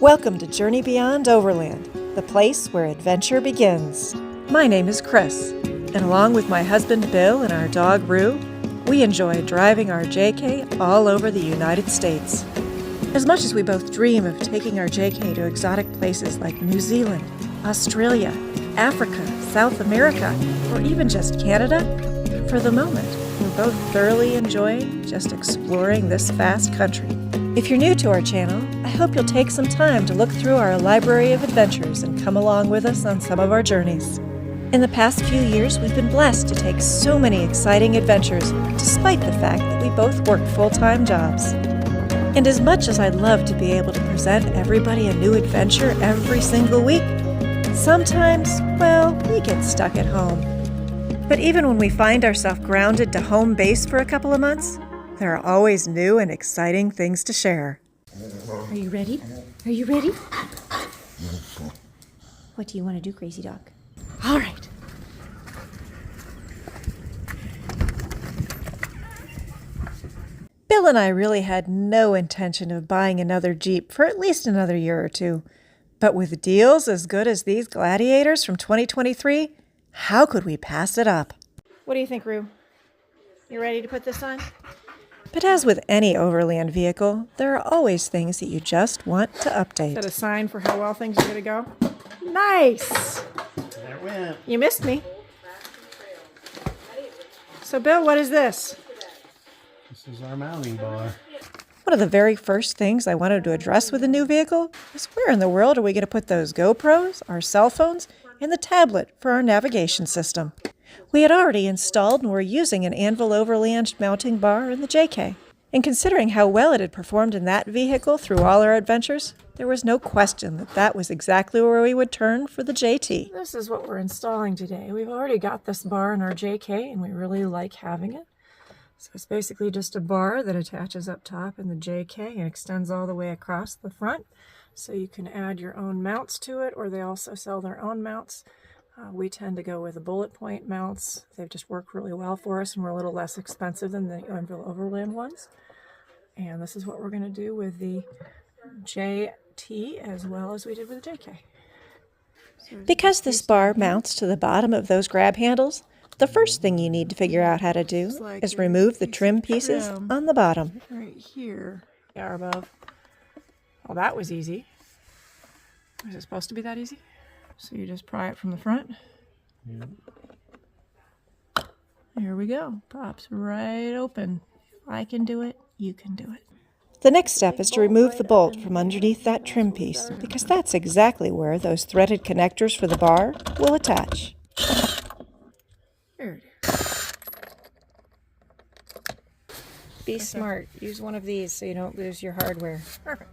Welcome to Journey Beyond Overland, the place where adventure begins. My name is Chris, and along with my husband Bill and our dog Rue, we enjoy driving our JK all over the United States. As much as we both dream of taking our JK to exotic places like New Zealand, Australia, Africa, South America, or even just Canada, for the moment, we're both thoroughly enjoying just exploring this vast country. If you're new to our channel, I hope you'll take some time to look through our library of adventures and come along with us on some of our journeys. In the past few years, we've been blessed to take so many exciting adventures, despite the fact that we both work full-time jobs. And as much as I'd love to be able to present everybody a new adventure every single week, sometimes, well, we get stuck at home. But even when we find ourselves grounded to home base for a couple of months, there are always new and exciting things to share. Are you ready? Are you ready? What do you want to do, crazy dog? All right. Bill and I really had no intention of buying another Jeep for at least another year or two. But with deals as good as these Gladiators from 2023, how could we pass it up? What do you think, Rue? You ready to put this on? But as with any overland vehicle, there are always things that you just want to update. Is that a sign for how well things are going to go? Nice! There it went. You missed me. So, Bill, what is this? This is our mounting bar. One of the very first things I wanted to address with a new vehicle was where in the world are we going to put those GoPros, our cell phones, and the tablet for our navigation system? We had already installed and were using an Anvil Overland mounting bar in the JK. And considering how well it had performed in that vehicle through all our adventures, there was no question that that was exactly where we would turn for the JT. This is what we're installing today. We've already got this bar in our JK, and we really like having it. So it's basically just a bar that attaches up top in the JK and extends all the way across the front. So you can add your own mounts to it, or they also sell their own mounts. We tend to go with the Bulletpoint mounts. They've just worked really well for us, and we're a little less expensive than the Anvil Overland ones. And this is what we're going to do with the JT as well as we did with the JK. Because this bar mounts to the bottom of those grab handles, the first thing you need to figure out how to do is remove the trim pieces on the bottom. Right here. Yeah, above. Well, that was easy. Was it supposed to be that easy? So you just pry it from the front. Yep. Here we go. Pops right open. I can do it. You can do it. The next step is to remove the bolt from underneath that trim piece, because that's exactly where those threaded connectors for the bar will attach. There it is. Be smart. Use one of these so you don't lose your hardware. Perfect.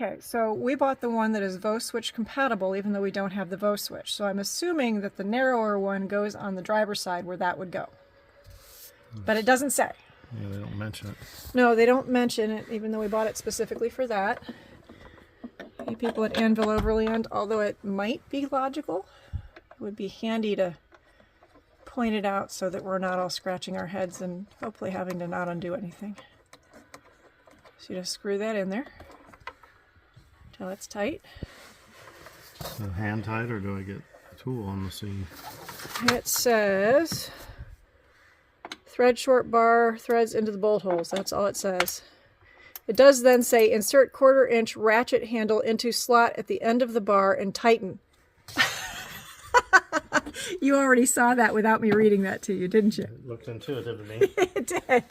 Okay, so we bought the one that is VO switch compatible, even though we don't have the VO switch. So I'm assuming that the narrower one goes on the driver's side where that would go. But it doesn't say. Yeah, they don't mention it. No, they don't mention it, even though we bought it specifically for that. You people at Anvil Overland, although it might be logical, it would be handy to point it out so that we're not all scratching our heads and hopefully having to not undo anything. So you just screw that in there until it's tight. So hand tight, or do I get a tool on the seam? It says thread short bar threads into the bolt holes. That's all it says. It does then say insert 1/4 inch ratchet handle into slot at the end of the bar and tighten. You already saw that without me reading that to you, didn't you? It looked intuitive to me. It did.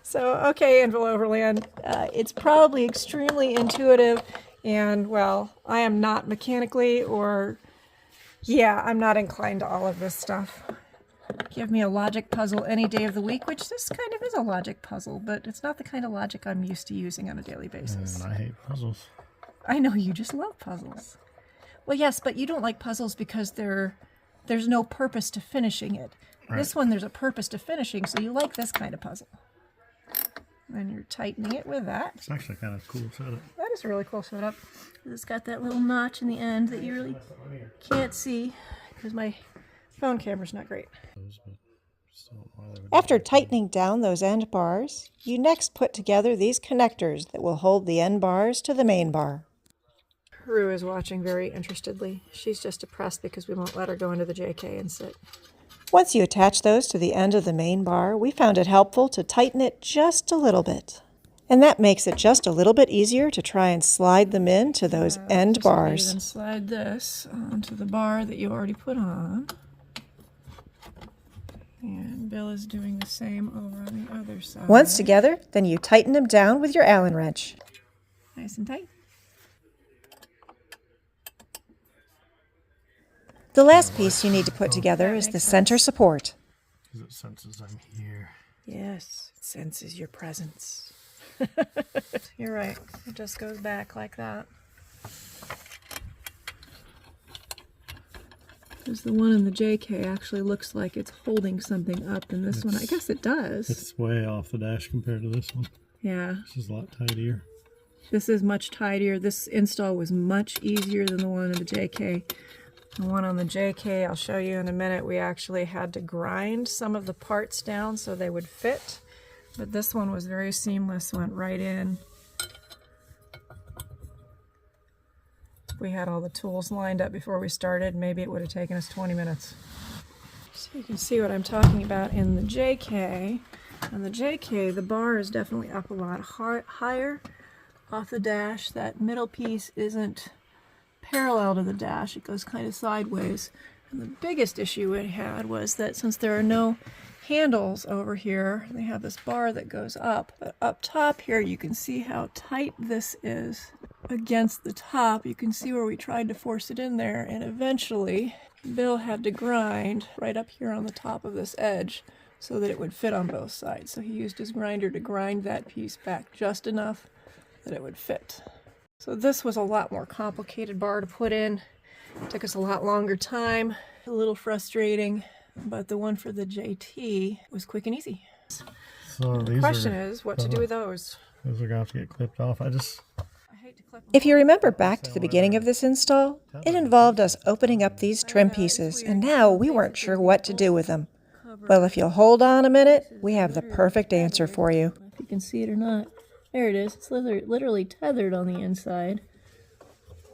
So, okay, Anvil Overland, it's probably extremely intuitive, and, well, I am not mechanically I'm not inclined to all of this stuff. Give me a logic puzzle any day of the week, which this kind of is a logic puzzle, but it's not the kind of logic I'm used to using on a daily basis. And I hate puzzles. I know, you just love puzzles. Well, yes, but you don't like puzzles because there's no purpose to finishing it. Right. This one, there's a purpose to finishing, so you like this kind of puzzle. And you're tightening it with that. It's actually kind of a cool setup. That is a really cool setup. It's got that little notch in the end that you really can't see because my phone camera's not great. But Just don't know why they would After do that. tightening down those end bars, you next put together these connectors that will hold the end bars to the main bar. Rue is watching very interestedly. She's just depressed because we won't let her go into the JK and sit. Once you attach those to the end of the main bar, we found it helpful to tighten it just a little bit. And that makes it just a little bit easier to try and slide them into those end bars. Then slide this onto the bar that you already put on. And Bill is doing the same over on the other side. Once together, then you tighten them down with your Allen wrench. Nice and tight. The last piece you need to put together is the center support. Because it senses I'm here. Yes, it senses your presence. You're right. It just goes back like that. Because the one in the JK actually looks like it's holding something up, and this one, I guess it does. It's way off the dash compared to this one. Yeah. This is a lot tidier. This is much tidier. This install was much easier than the one in the JK. The one on the JK, I'll show you in a minute, we actually had to grind some of the parts down so they would fit. But this one was very seamless, went right in. If we had all the tools lined up before we started, maybe it would have taken us 20 minutes. So you can see what I'm talking about in the JK. On the JK, the bar is definitely up a lot higher off the dash. That middle piece isn't parallel to the dash, it goes kind of sideways. And the biggest issue it had was that since there are no handles over here, they have this bar that goes up. But up top here, you can see how tight this is against the top. You can see where we tried to force it in there, and eventually Bill had to grind right up here on the top of this edge so that it would fit on both sides. So he used his grinder to grind that piece back just enough that it would fit. So this was a lot more complicated bar to put in. It took us a lot longer time, a little frustrating, but the one for the JT was quick and easy. So The question is what to do with those. Those are going to have to get clipped off. I hate to clip them. If you remember back to the beginning of this install, it involved us opening up these trim pieces, and now we weren't sure what to do with them. Well, if you'll hold on a minute, we have the perfect answer for you. If you can see it or not. There it is. It's literally tethered on the inside.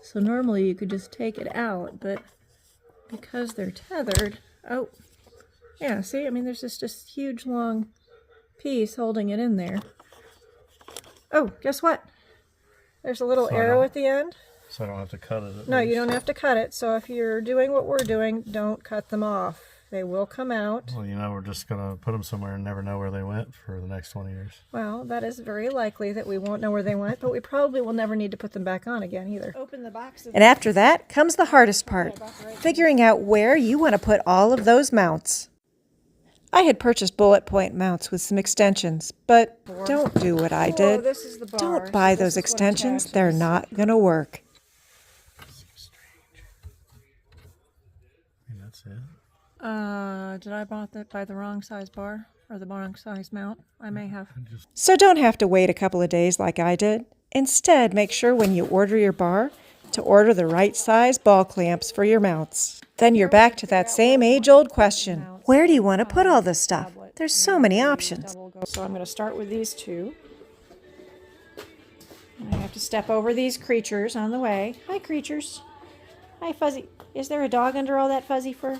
So normally you could just take it out, but because they're tethered, oh, yeah, see, I mean, there's just this huge long piece holding it in there. Oh, guess what? There's a little arrow at the end. So I don't have to cut it. No, you don't have to cut it. So if you're doing what we're doing, don't cut them off. They will come out. Well, you know, we're just going to put them somewhere and never know where they went for the next 20 years. Well, that is very likely that we won't know where they went, but we probably will never need to put them back on again either. Open the box. And after that comes the hardest part, figuring out where you want to put all of those mounts. I had purchased Bulletpoint mounts with some extensions, but don't do what I did. This is the bar. Don't buy those extensions, they're not going to work. Seems strange. And that's it. Did I buy the wrong size bar or the wrong size mount? I may have. So don't have to wait a couple of days like I did. Instead, make sure when you order your bar to order the right size ball clamps for your mounts. Then you're back to that same age-old question. Where do you want to put all this stuff? There's so many options. So I'm going to start with these two. And I have to step over these creatures on the way. Hi, creatures. Hi, Fuzzy. Is there a dog under all that fuzzy fur?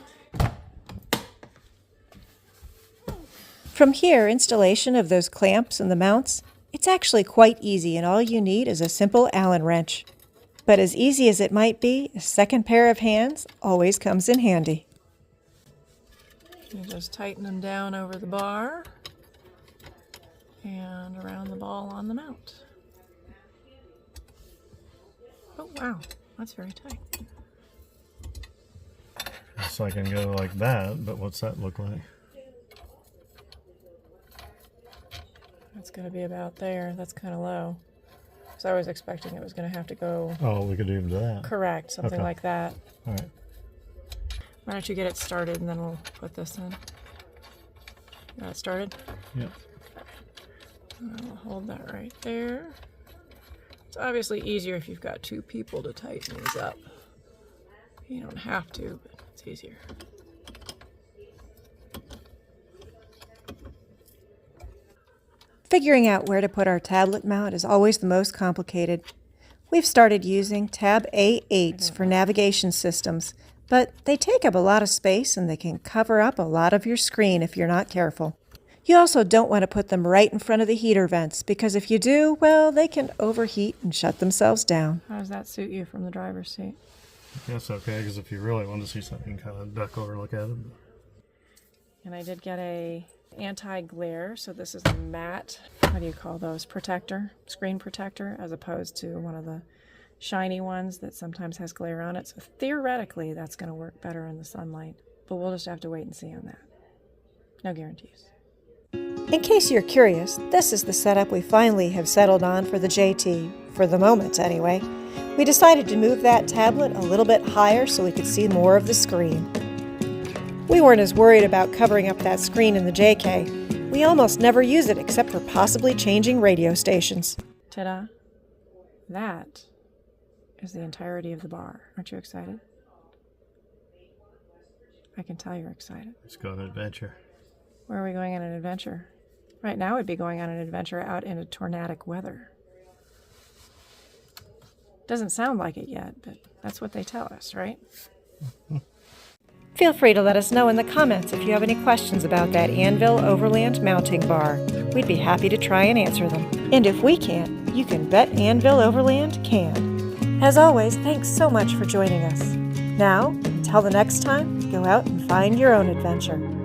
From here, installation of those clamps and the mounts, it's actually quite easy, and all you need is a simple Allen wrench. But as easy as it might be, a second pair of hands always comes in handy. You just tighten them down over the bar and around the ball on the mount. Oh, wow. That's very tight. So I can go like that, but what's that look like? That's going to be about there. That's kind of low. Because I was expecting it was going to have to go Oh, we could even do that. correct, something Okay. like that. All right. Why don't you get it started and then we'll put this in. Got it started? Yep. I'll hold that right there. It's obviously easier if you've got two people to tighten these up. You don't have to, but it's easier. Figuring out where to put our tablet mount is always the most complicated. We've started using Tab A8s for navigation systems, but they take up a lot of space and they can cover up a lot of your screen if you're not careful. You also don't want to put them right in front of the heater vents, because if you do, well, they can overheat and shut themselves down. How does that suit you from the driver's seat? That's okay, because if you really want to see something, you can kind of duck over and look at it. And I did get a anti-glare, so this is a matte, what do you call those, protector, screen protector, as opposed to one of the shiny ones that sometimes has glare on it. So theoretically, that's going to work better in the sunlight, but we'll just have to wait and see on that. No guarantees. In case you're curious, this is the setup we finally have settled on for the JT, for the moment anyway. We decided to move that tablet a little bit higher so we could see more of the screen. We weren't as worried about covering up that screen in the JK. We almost never use it except for possibly changing radio stations. Ta-da! That is the entirety of the bar. Aren't you excited? I can tell you're excited. Let's go on an adventure. Where are we going on an adventure? Right now we'd be going on an adventure out in a tornadic weather. Doesn't sound like it yet, but that's what they tell us, right? Feel free to let us know in the comments if you have any questions about that Anvil Overland mounting bar. We'd be happy to try and answer them. And if we can't, you can bet Anvil Overland can. As always, thanks so much for joining us. Now, until the next time, go out and find your own adventure.